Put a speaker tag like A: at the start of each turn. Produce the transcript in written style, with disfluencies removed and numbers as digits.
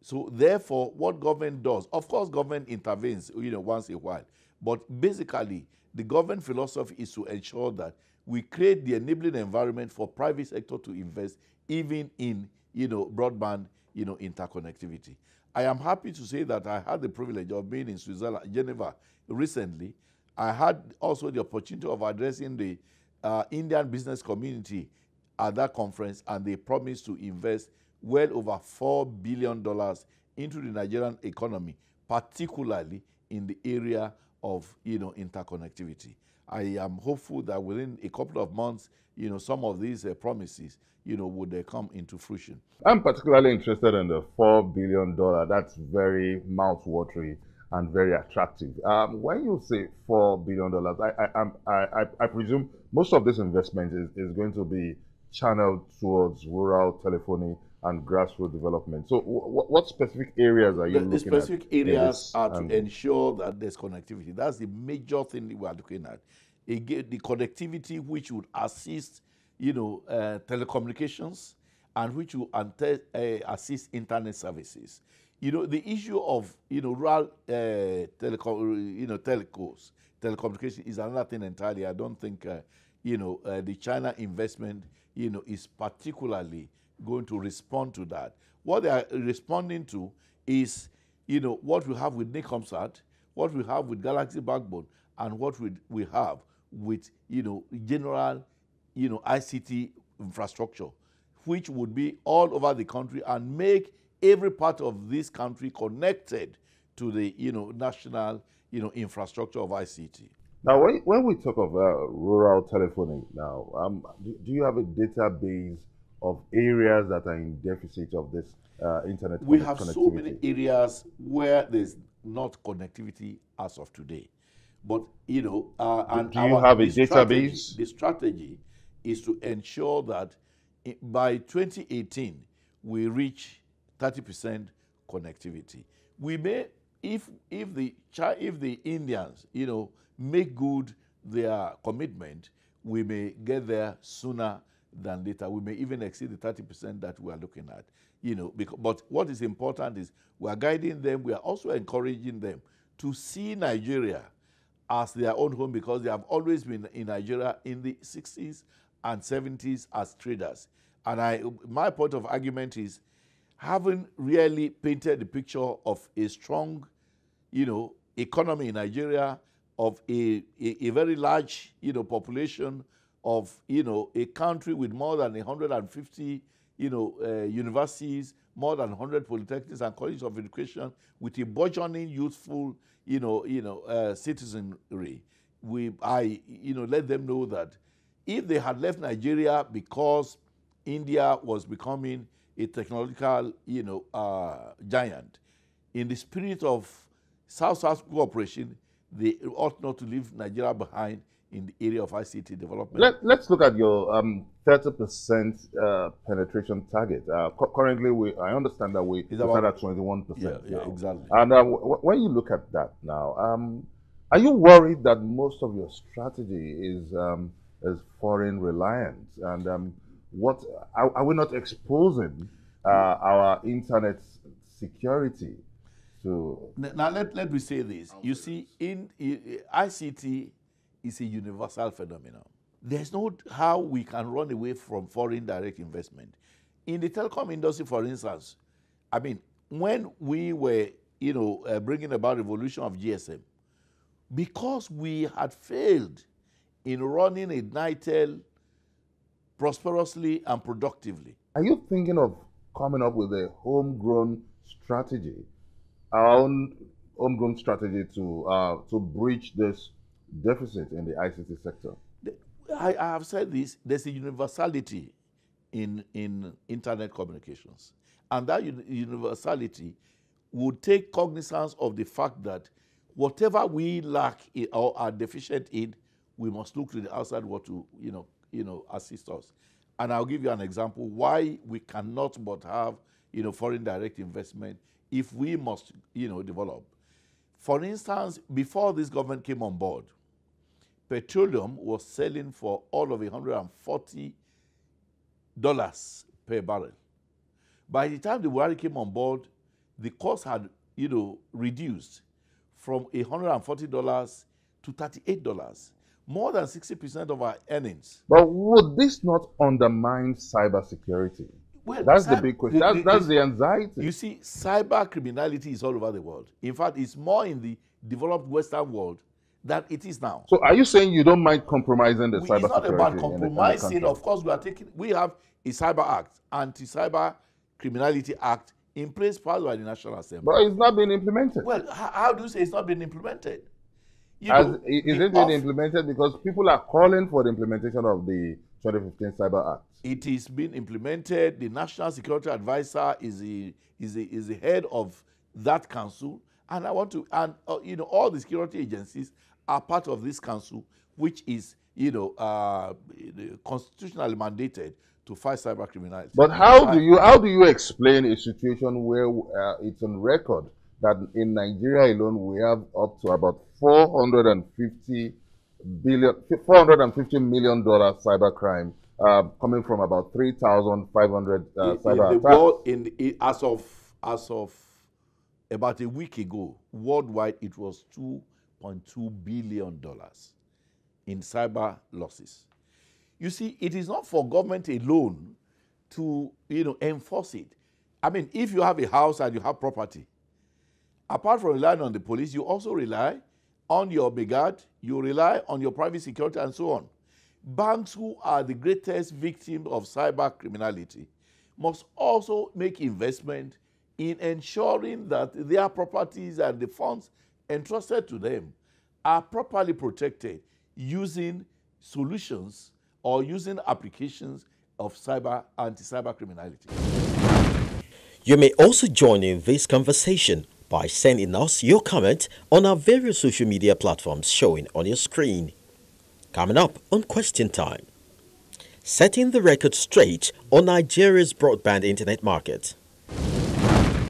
A: So therefore, what government does, of course, government intervenes, once in a while. But basically, the government philosophy is to ensure that we create the enabling environment for private sector to invest, even in, broadband, interconnectivity. I am happy to say that I had the privilege of being in Switzerland, Geneva, recently. I had also the opportunity of addressing the Indian business community at that conference, and they promised to invest well over $4 billion into the Nigerian economy, particularly in the area of interconnectivity. I am hopeful that within a couple of months, some of these promises, would come into fruition.
B: I'm particularly interested in the $4 billion. That's very mouth-watering and very attractive. When you say $4 billion, I presume most of this investment is going to be channeled towards rural telephony and grassroots development. So what specific areas are you looking at?
A: The specific areas are to
B: angle?
A: ensure that there's connectivity. That's the major thing we are looking at. Again, the connectivity which would assist, telecommunications, and which will assist internet services. The issue of rural telecommunication is another thing entirely. I don't think the China investment is particularly going to respond to that. What they are responding to is what we have with Nicomsat, what we have with Galaxy Backbone, and what we have with general ICT infrastructure, which would be all over the country and make every part of this country connected to the national infrastructure of ICT.
B: Now, when we talk of rural telephony now, do you have a database of areas that are in deficit of this internet
A: We have
B: connectivity?
A: so many areas where there's not connectivity as of today. But, and
B: do you have a database?
A: The strategy is to ensure that by 2018, we reach 30% connectivity. We may, if the Indians, make good their commitment, we may get there sooner than later. We may even exceed the 30% that we are looking at. But what is important is we are guiding them. We are also encouraging them to see Nigeria as their own home, because they have always been in Nigeria in the 60s and 70s as traders. And my point of argument is, having really painted the picture of a strong, economy in Nigeria, of a very large, population, of, a country with more than 150, universities, more than 100 polytechnics and colleges of education, with a burgeoning youthful, citizenry. I let them know that if they had left Nigeria because India was becoming a technological, giant, in the spirit of South-South cooperation, they ought not to leave Nigeria behind in the area of ICT development.
B: Let's look at your 30% penetration target. Currently, I understand that we stand at 21%.
A: Yeah, exactly.
B: And when you look at that now, are you worried that most of your strategy is foreign reliant? And what are we not exposing our internet security to?
A: Now let me say this. You see, in ICT is a universal phenomenon. There's no how we can run away from foreign direct investment. In the telecom industry, for instance, I mean, when we were, bringing about revolution of GSM, because we had failed in running a NITEL prosperously and productively.
B: Are you thinking of coming up with a homegrown strategy, our own homegrown strategy to breach this deficit in the ICT sector?
A: I have said this, there's a universality in internet communications. And that universality would take cognizance of the fact that whatever we lack or are deficient in, we must look to the outside world to, assist us. And I'll give you an example why we cannot but have, foreign direct investment if we must, develop. For instance, before this government came on board, petroleum was selling for all of $140 per barrel. By the time the Buhari came on board, the cost had, reduced from $140 to $38, more than 60% of our earnings.
B: But would this not undermine cybersecurity?
A: Well,
B: That's the big question. That's the anxiety.
A: You see, cyber criminality is all over the world. In fact, it's more in the developed Western world than it is now.
B: So are you saying you don't mind compromising the cybersecurity?
A: It's not about
B: in
A: compromising.
B: the
A: Of course, we have a Cyber Act, Anti-Cyber Criminality Act in place passed by the National Assembly.
B: But it's not being implemented.
A: Well, how do you say it's not been implemented?
B: Is it being implemented? Because people are calling for the implementation of the 2015 Cyber Act.
A: It is being implemented. The National Security Advisor is the head of that council, and all the security agencies are part of this council, which is constitutionally mandated to fight cyber criminality.
B: But how do you explain a situation where it's on record that in Nigeria alone we have up to about $450 million cybercrime coming from about 3,500 cyber attacks?
A: As of about a week ago, worldwide it was $2.2 billion in cyber losses. You see, it is not for government alone to enforce it. I mean, if you have a house and you have property, apart from relying on the police, you also rely on your brigade, you rely on your private security, and so on. Banks, who are the greatest victims of cyber criminality, must also make investment in ensuring that their properties and the funds entrusted to them are properly protected using solutions or using applications of anti-cyber criminality.
C: You may also join in this conversation by sending us your comment on our various social media platforms showing on your screen. Coming up on Question Time: setting the record straight on Nigeria's broadband internet market.